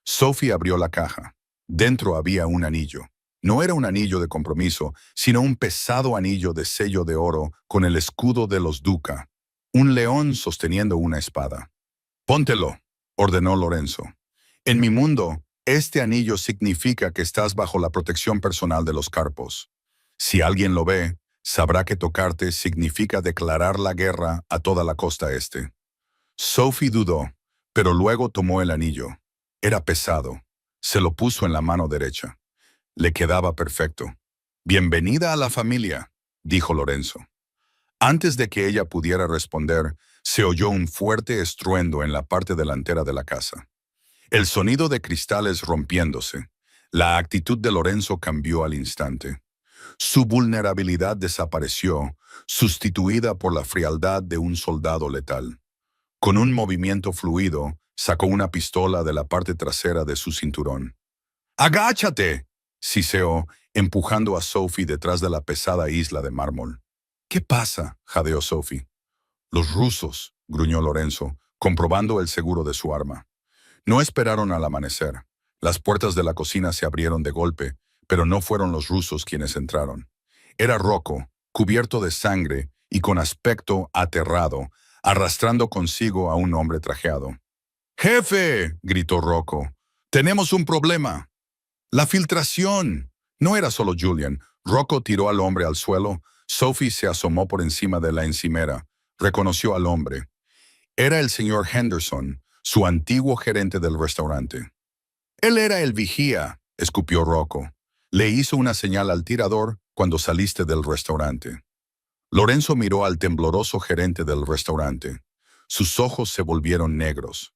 Sophie abrió la caja. Dentro había un anillo. No era un anillo de compromiso, sino un pesado anillo de sello de oro con el escudo de los Duca. Un león sosteniendo una espada. Póntelo, ordenó Lorenzo. En mi mundo, este anillo significa que estás bajo la protección personal de los Carpos. Si alguien lo ve, sabrá que tocarte significa declarar la guerra a toda la costa este. Sophie dudó, pero luego tomó el anillo. Era pesado. Se lo puso en la mano derecha. Le quedaba perfecto. Bienvenida a la familia, dijo Lorenzo. Antes de que ella pudiera responder, se oyó un fuerte estruendo en la parte delantera de la casa. El sonido de cristales rompiéndose. La actitud de Lorenzo cambió al instante. Su vulnerabilidad desapareció, sustituida por la frialdad de un soldado letal. Con un movimiento fluido, sacó una pistola de la parte trasera de su cinturón. ¡Agáchate!, siseó, empujando a Sophie detrás de la pesada isla de mármol. ¿Qué pasa?, jadeó Sophie. Los rusos, gruñó Lorenzo, comprobando el seguro de su arma. No esperaron al amanecer. Las puertas de la cocina se abrieron de golpe, pero no fueron los rusos quienes entraron. Era Rocco, cubierto de sangre y con aspecto aterrado, arrastrando consigo a un hombre trajeado. «¡Jefe!», gritó Rocco. «¡Tenemos un problema!». «¡La filtración!». No era solo Julian. Rocco tiró al hombre al suelo. Sophie se asomó por encima de la encimera. Reconoció al hombre. Era el señor Henderson, su antiguo gerente del restaurante. «Él era el vigía», escupió Rocco. «Le hizo una señal al tirador cuando saliste del restaurante». Lorenzo miró al tembloroso gerente del restaurante. Sus ojos se volvieron negros.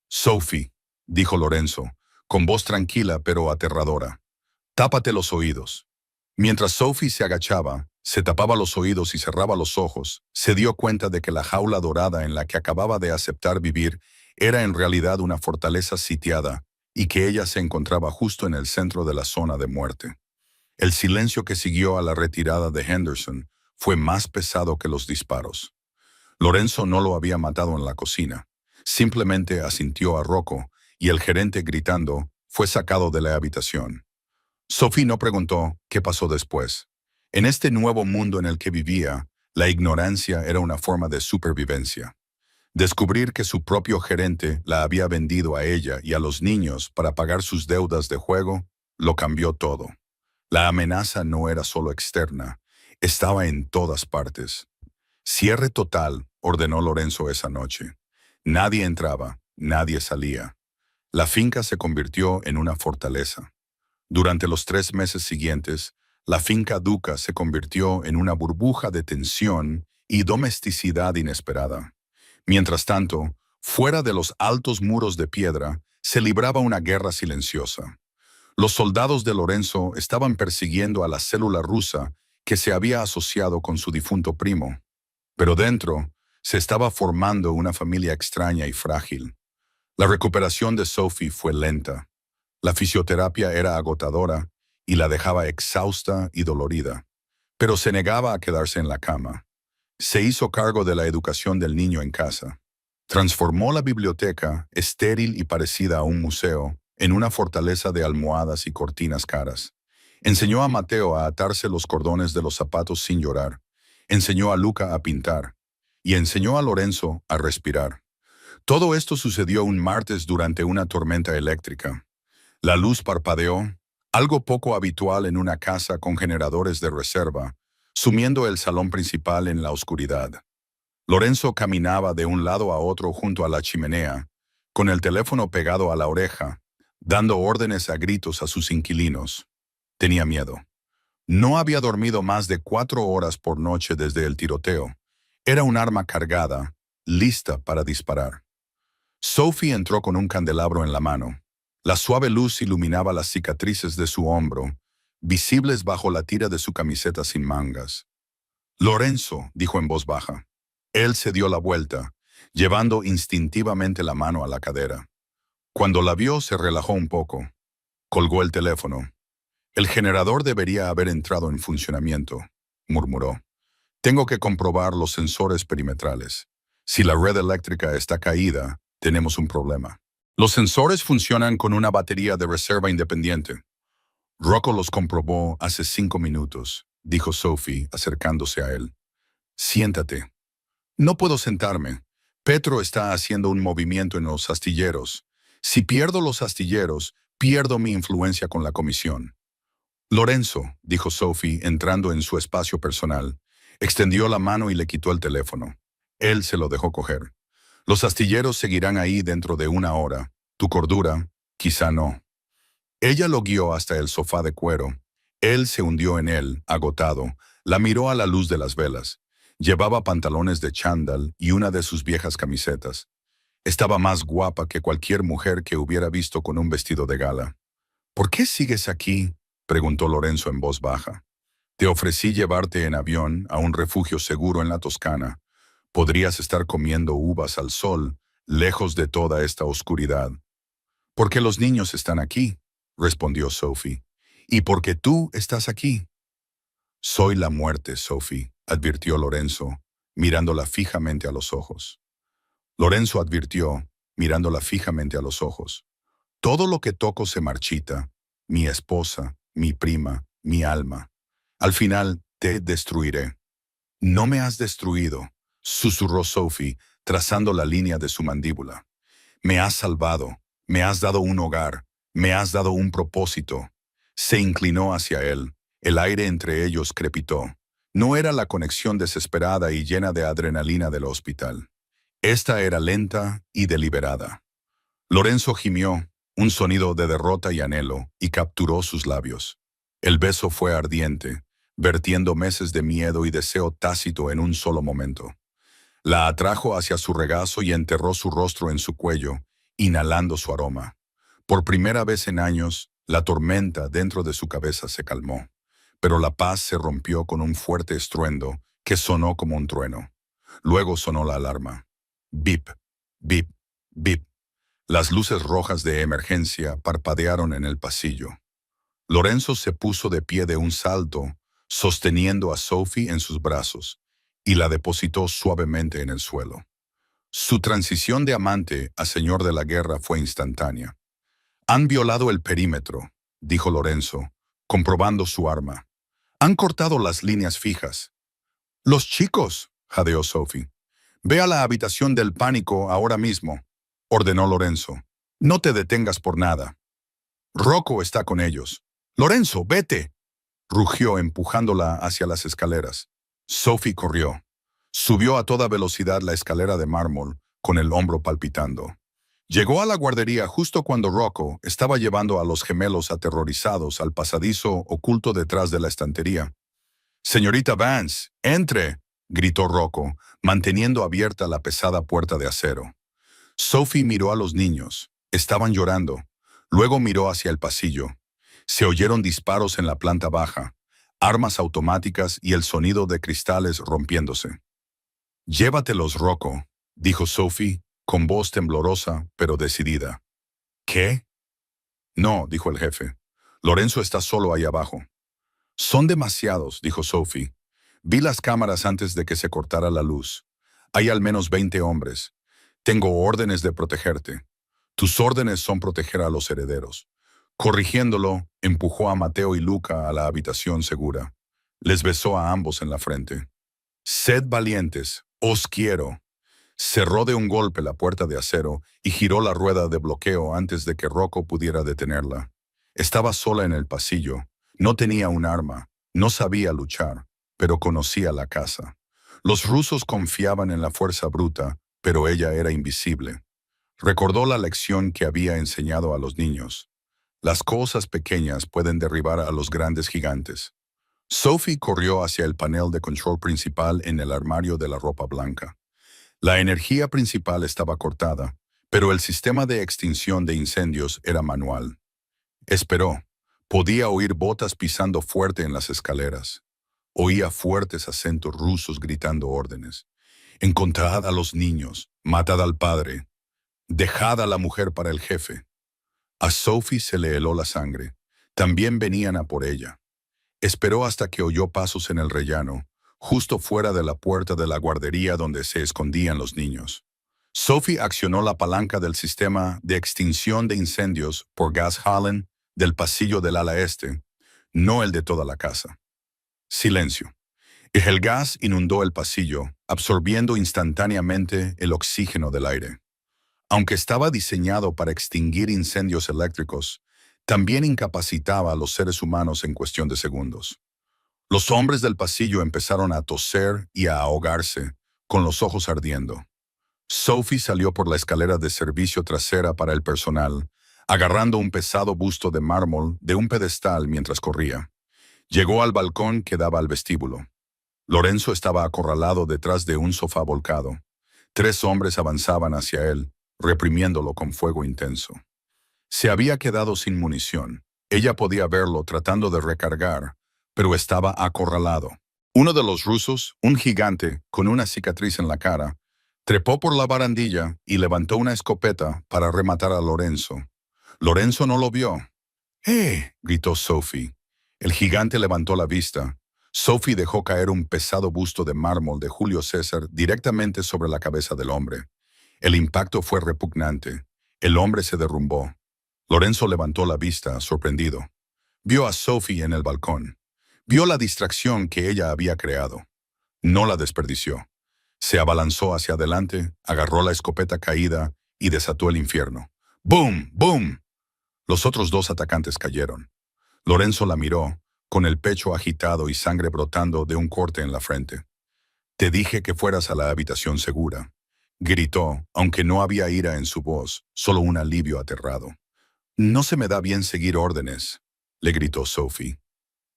«Sophie», dijo Lorenzo, con voz tranquila pero aterradora, «tápate los oídos». Mientras Sophie se agachaba, se tapaba los oídos y cerraba los ojos, se dio cuenta de que la jaula dorada en la que acababa de aceptar vivir era en realidad una fortaleza sitiada y que ella se encontraba justo en el centro de la zona de muerte. El silencio que siguió a la retirada de Henderson fue más pesado que los disparos. Lorenzo no lo había matado en la cocina. Simplemente asintió a Rocco y el gerente, gritando, fue sacado de la habitación. Sophie no preguntó qué pasó después. En este nuevo mundo en el que vivía, la ignorancia era una forma de supervivencia. Descubrir que su propio gerente la había vendido a ella y a los niños para pagar sus deudas de juego, lo cambió todo. La amenaza no era solo externa, estaba en todas partes. «Cierre total», ordenó Lorenzo esa noche. Nadie entraba, nadie salía. La finca se convirtió en una fortaleza. Durante los 3 meses siguientes, la finca Duca se convirtió en una burbuja de tensión y domesticidad inesperada. Mientras tanto, fuera de los altos muros de piedra, se libraba una guerra silenciosa. Los soldados de Lorenzo estaban persiguiendo a la célula rusa que se había asociado con su difunto primo. Pero dentro, se estaba formando una familia extraña y frágil. La recuperación de Sophie fue lenta. La fisioterapia era agotadora y la dejaba exhausta y dolorida, pero se negaba a quedarse en la cama. Se hizo cargo de la educación del niño en casa. Transformó la biblioteca, estéril y parecida a un museo, en una fortaleza de almohadas y cortinas caras. Enseñó a Mateo a atarse los cordones de los zapatos sin llorar. Enseñó a Luca a pintar. Y enseñó a Lorenzo a respirar. Todo esto sucedió un martes durante una tormenta eléctrica. La luz parpadeó, algo poco habitual en una casa con generadores de reserva, sumiendo el salón principal en la oscuridad. Lorenzo caminaba de un lado a otro junto a la chimenea, con el teléfono pegado a la oreja, dando órdenes a gritos a sus inquilinos. Tenía miedo. No había dormido más de 4 horas por noche desde el tiroteo. Era un arma cargada, lista para disparar. Sophie entró con un candelabro en la mano. La suave luz iluminaba las cicatrices de su hombro, visibles bajo la tira de su camiseta sin mangas. Lorenzo, dijo en voz baja. Él se dio la vuelta, llevando instintivamente la mano a la cadera. Cuando la vio, se relajó un poco. Colgó el teléfono. El generador debería haber entrado en funcionamiento, murmuró. Tengo que comprobar los sensores perimetrales. Si la red eléctrica está caída, tenemos un problema. Los sensores funcionan con una batería de reserva independiente. Rocco los comprobó hace 5 minutos, dijo Sophie, acercándose a él. Siéntate. No puedo sentarme. Petro está haciendo un movimiento en los astilleros. Si pierdo los astilleros, pierdo mi influencia con la comisión. Lorenzo, dijo Sophie, entrando en su espacio personal, extendió la mano y le quitó el teléfono. Él se lo dejó coger. Los astilleros seguirán ahí dentro de 1 hora. Tu cordura, quizá no. Ella lo guió hasta el sofá de cuero. Él se hundió en él, agotado. La miró a la luz de las velas. Llevaba pantalones de chándal y una de sus viejas camisetas. Estaba más guapa que cualquier mujer que hubiera visto con un vestido de gala. ¿Por qué sigues aquí?, preguntó Lorenzo en voz baja. Te ofrecí llevarte en avión a un refugio seguro en la Toscana. Podrías estar comiendo uvas al sol, lejos de toda esta oscuridad. Porque los niños están aquí, respondió Sophie. Y porque tú estás aquí. Soy la muerte, Sophie, advirtió Lorenzo, mirándola fijamente a los ojos. Lorenzo advirtió, mirándola fijamente a los ojos. Todo lo que toco se marchita, mi esposa, mi prima, mi alma. Al final te destruiré. No me has destruido, susurró Sophie, trazando la línea de su mandíbula. Me has salvado, me has dado un hogar, me has dado un propósito. Se inclinó hacia él. El aire entre ellos crepitó. No era la conexión desesperada y llena de adrenalina del hospital. Esta era lenta y deliberada. Lorenzo gimió, un sonido de derrota y anhelo, y capturó sus labios. El beso fue ardiente, vertiendo meses de miedo y deseo tácito en un solo momento. La atrajo hacia su regazo y enterró su rostro en su cuello, inhalando su aroma. Por primera vez en años, la tormenta dentro de su cabeza se calmó, pero la paz se rompió con un fuerte estruendo que sonó como un trueno. Luego sonó la alarma. Bip, bip, bip. Las luces rojas de emergencia parpadearon en el pasillo. Lorenzo se puso de pie de un salto, sosteniendo a Sophie en sus brazos, y la depositó suavemente en el suelo. Su transición de amante a señor de la guerra fue instantánea. Han violado el perímetro, dijo Lorenzo, comprobando su arma. Han cortado las líneas fijas. Los chicos, jadeó Sophie. Ve a la habitación del pánico ahora mismo, ordenó Lorenzo. No te detengas por nada. Rocco está con ellos. Lorenzo, vete, rugió empujándola hacia las escaleras. Sophie corrió. Subió a toda velocidad la escalera de mármol, con el hombro palpitando. Llegó a la guardería justo cuando Rocco estaba llevando a los gemelos aterrorizados al pasadizo oculto detrás de la estantería. «Señorita Vance, entre», gritó Rocco, manteniendo abierta la pesada puerta de acero. Sophie miró a los niños. Estaban llorando. Luego miró hacia el pasillo. Se oyeron disparos en la planta baja, armas automáticas y el sonido de cristales rompiéndose. «Llévatelos, Rocco», dijo Sophie, con voz temblorosa pero decidida. «¿Qué?» «No», dijo el jefe. «Lorenzo está solo ahí abajo». «Son demasiados», dijo Sophie. «Vi las cámaras antes de que se cortara la luz. Hay al menos 20 hombres. Tengo órdenes de protegerte. Tus órdenes son proteger a los herederos». Corrigiéndolo, empujó a Mateo y Luca a la habitación segura. Les besó a ambos en la frente. «Sed valientes, os quiero». Cerró de un golpe la puerta de acero y giró la rueda de bloqueo antes de que Rocco pudiera detenerla. Estaba sola en el pasillo. No tenía un arma, no sabía luchar, pero conocía la casa. Los rusos confiaban en la fuerza bruta, pero ella era invisible. Recordó la lección que había enseñado a los niños. Las cosas pequeñas pueden derribar a los grandes gigantes. Sophie corrió hacia el panel de control principal en el armario de la ropa blanca. La energía principal estaba cortada, pero el sistema de extinción de incendios era manual. Esperó. Podía oír botas pisando fuerte en las escaleras. Oía fuertes acentos rusos gritando órdenes. Encontrad a los niños, matad al padre, dejad a la mujer para el jefe. A Sophie se le heló la sangre. También venían a por ella. Esperó hasta que oyó pasos en el rellano, justo fuera de la puerta de la guardería donde se escondían los niños. Sophie accionó la palanca del sistema de extinción de incendios por gas Hallen del pasillo del ala este, no el de toda la casa. Silencio. El gas inundó el pasillo, absorbiendo instantáneamente el oxígeno del aire. Aunque estaba diseñado para extinguir incendios eléctricos, también incapacitaba a los seres humanos en cuestión de segundos. Los hombres del pasillo empezaron a toser y a ahogarse, con los ojos ardiendo. Sophie salió por la escalera de servicio trasera para el personal, agarrando un pesado busto de mármol de un pedestal mientras corría. Llegó al balcón que daba al vestíbulo. Lorenzo estaba acorralado detrás de un sofá volcado. 3 hombres avanzaban hacia él, reprimiéndolo con fuego intenso. Se había quedado sin munición. Ella podía verlo tratando de recargar, pero estaba acorralado. Uno de los rusos, un gigante con una cicatriz en la cara, trepó por la barandilla y levantó una escopeta para rematar a Lorenzo. Lorenzo no lo vio. Gritó Sophie. El gigante levantó la vista. Sophie dejó caer un pesado busto de mármol de Julio César directamente sobre la cabeza del hombre. El impacto fue repugnante. El hombre se derrumbó. Lorenzo levantó la vista, sorprendido. Vio a Sophie en el balcón. Vio la distracción que ella había creado. No la desperdició. Se abalanzó hacia adelante, agarró la escopeta caída y desató el infierno. ¡Boom! ¡Boom! Los otros 2 atacantes cayeron. Lorenzo la miró, con el pecho agitado y sangre brotando de un corte en la frente. «Te dije que fueras a la habitación segura», gritó, aunque no había ira en su voz, solo un alivio aterrado. «No se me da bien seguir órdenes», le gritó Sophie.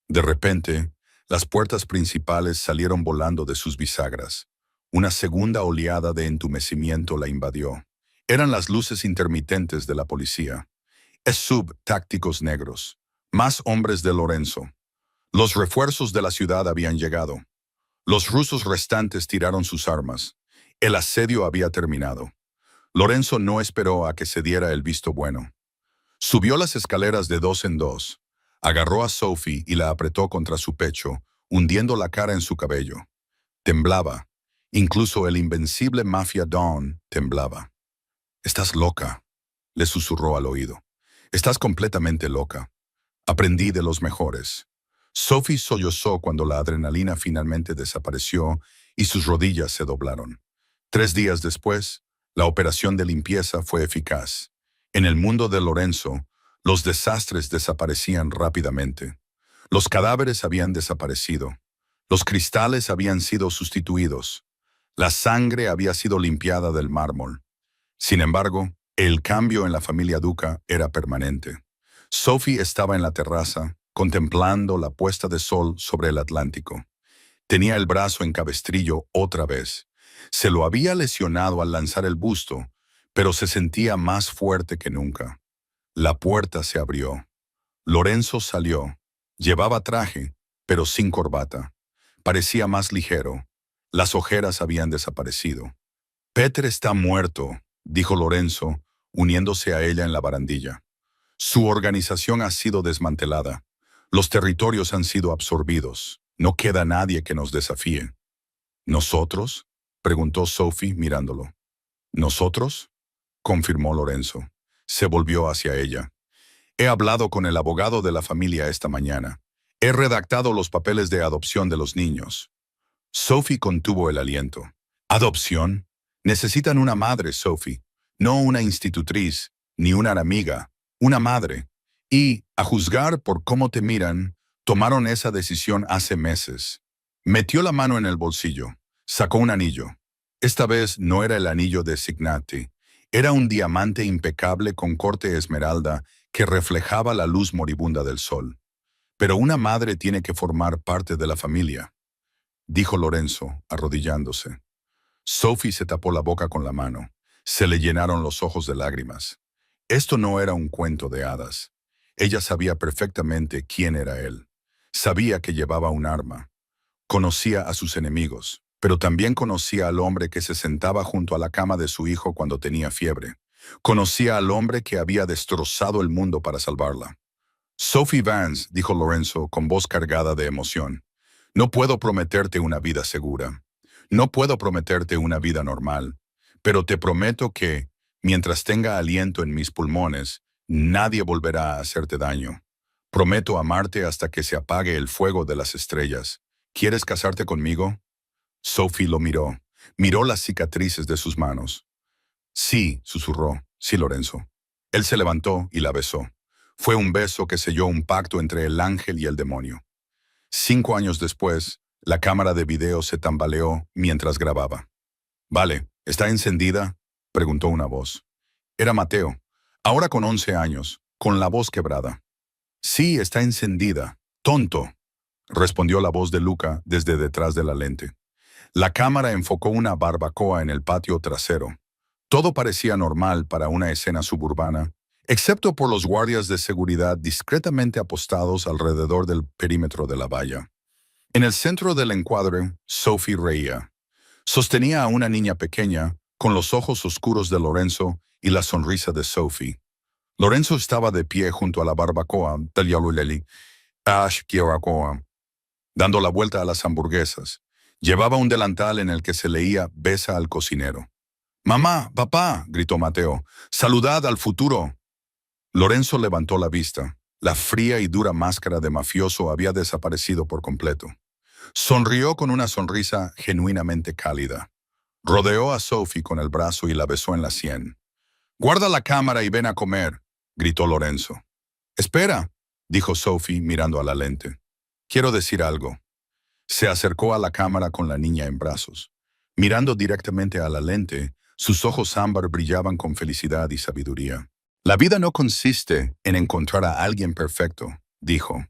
De repente, las puertas principales salieron volando de sus bisagras. Una segunda oleada de entumecimiento la invadió. Eran las luces intermitentes de la policía. Tácticos negros. Más hombres de Lorenzo. Los refuerzos de la ciudad habían llegado. Los rusos restantes tiraron sus armas. El asedio había terminado. Lorenzo no esperó a que se diera el visto bueno. Subió las escaleras de 2 en 2. Agarró a Sophie y la apretó contra su pecho, hundiendo la cara en su cabello. Temblaba. Incluso el invencible Mafia Don temblaba. «Estás loca», le susurró al oído. «Estás completamente loca. Aprendí de los mejores». Sophie sollozó cuando la adrenalina finalmente desapareció y sus rodillas se doblaron. 3 días después, la operación de limpieza fue eficaz. En el mundo de Lorenzo, los desastres desaparecían rápidamente. Los cadáveres habían desaparecido. Los cristales habían sido sustituidos. La sangre había sido limpiada del mármol. Sin embargo, el cambio en la familia Duca era permanente. Sophie estaba en la terraza, contemplando la puesta de sol sobre el Atlántico. Tenía el brazo en cabestrillo otra vez. Se lo había lesionado al lanzar el busto, pero se sentía más fuerte que nunca. La puerta se abrió. Lorenzo salió. Llevaba traje, pero sin corbata. Parecía más ligero. Las ojeras habían desaparecido. «Peter está muerto», dijo Lorenzo, uniéndose a ella en la barandilla. «Su organización ha sido desmantelada. Los territorios han sido absorbidos. No queda nadie que nos desafíe». «¿Nosotros?», preguntó Sophie mirándolo. «¿Nosotros?», confirmó Lorenzo. Se volvió hacia ella. «He hablado con el abogado de la familia esta mañana. He redactado los papeles de adopción de los niños». Sophie contuvo el aliento. «¿Adopción? Necesitan una madre, Sophie. No una institutriz, ni una amiga. Una madre. Y, a juzgar por cómo te miran, tomaron esa decisión hace meses». Metió la mano en el bolsillo. Sacó un anillo. Esta vez no era el anillo de Cincinnati. Era un diamante impecable con corte esmeralda que reflejaba la luz moribunda del sol. Pero una madre tiene que formar parte de la familia, dijo Lorenzo, arrodillándose. Sophie se tapó la boca con la mano. Se le llenaron los ojos de lágrimas. Esto no era un cuento de hadas. Ella sabía perfectamente quién era él. Sabía que llevaba un arma. Conocía a sus enemigos, pero también conocía al hombre que se sentaba junto a la cama de su hijo cuando tenía fiebre. Conocía al hombre que había destrozado el mundo para salvarla. Sophie Vance, dijo Lorenzo con voz cargada de emoción, no puedo prometerte una vida segura. No puedo prometerte una vida normal, pero te prometo que, mientras tenga aliento en mis pulmones, nadie volverá a hacerte daño. Prometo amarte hasta que se apague el fuego de las estrellas. ¿Quieres casarte conmigo? Sophie lo miró. Miró las cicatrices de sus manos. Sí, susurró. Sí, Lorenzo. Él se levantó y la besó. Fue un beso que selló un pacto entre el ángel y el demonio. 5 años después, la cámara de video se tambaleó mientras grababa. «Vale, ¿está encendida?», preguntó una voz. Era Mateo, ahora con 11 años, con la voz quebrada. «Sí, está encendida. Tonto», respondió la voz de Luca desde detrás de la lente. La cámara enfocó una barbacoa en el patio trasero. Todo parecía normal para una escena suburbana, excepto por los guardias de seguridad discretamente apostados alrededor del perímetro de la valla. En el centro del encuadre, Sophie reía. Sostenía a una niña pequeña, con los ojos oscuros de Lorenzo y la sonrisa de Sophie. Lorenzo estaba de pie junto a la barbacoa, dando la vuelta a las hamburguesas. Llevaba un delantal en el que se leía «Besa al cocinero». «Mamá, papá», gritó Mateo, «saludad al futuro». Lorenzo levantó la vista. La fría y dura máscara de mafioso había desaparecido por completo. Sonrió con una sonrisa genuinamente cálida. Rodeó a Sophie con el brazo y la besó en la sien. «Guarda la cámara y ven a comer», gritó Lorenzo. «Espera», dijo Sophie mirando a la lente. «Quiero decir algo». Se acercó a la cámara con la niña en brazos. Mirando directamente a la lente, sus ojos ámbar brillaban con felicidad y sabiduría. «La vida no consiste en encontrar a alguien perfecto», dijo.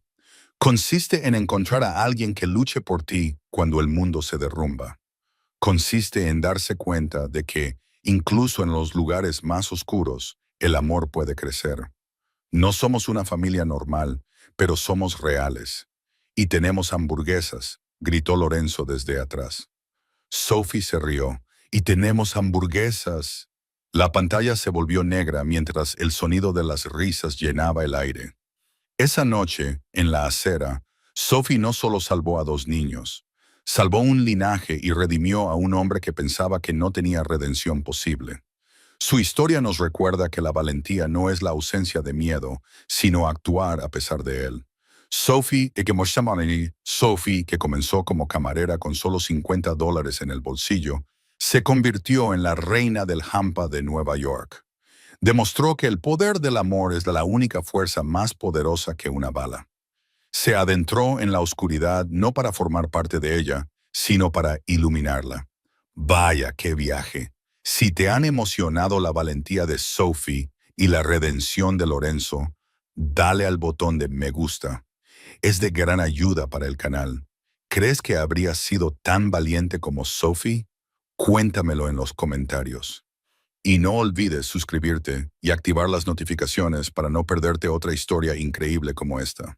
«Consiste en encontrar a alguien que luche por ti cuando el mundo se derrumba. Consiste en darse cuenta de que, incluso en los lugares más oscuros, el amor puede crecer. No somos una familia normal, pero somos reales. Y tenemos hamburguesas», gritó Lorenzo desde atrás. Sophie se rió. «Y tenemos hamburguesas». La pantalla se volvió negra mientras el sonido de las risas llenaba el aire. Esa noche, en la acera, Sophie no solo salvó a 2 niños, salvó un linaje y redimió a un hombre que pensaba que no tenía redención posible. Su historia nos recuerda que la valentía no es la ausencia de miedo, sino actuar a pesar de él. Sophie, que comenzó como camarera con solo $50 en el bolsillo, se convirtió en la reina del hampa de Nueva York. Demostró que el poder del amor es la única fuerza más poderosa que una bala. Se adentró en la oscuridad no para formar parte de ella, sino para iluminarla. Vaya, qué viaje. Si te han emocionado la valentía de Sophie y la redención de Lorenzo, dale al botón de me gusta. Es de gran ayuda para el canal. ¿Crees que habría sido tan valiente como Sophie? Cuéntamelo en los comentarios. Y no olvides suscribirte y activar las notificaciones para no perderte otra historia increíble como esta.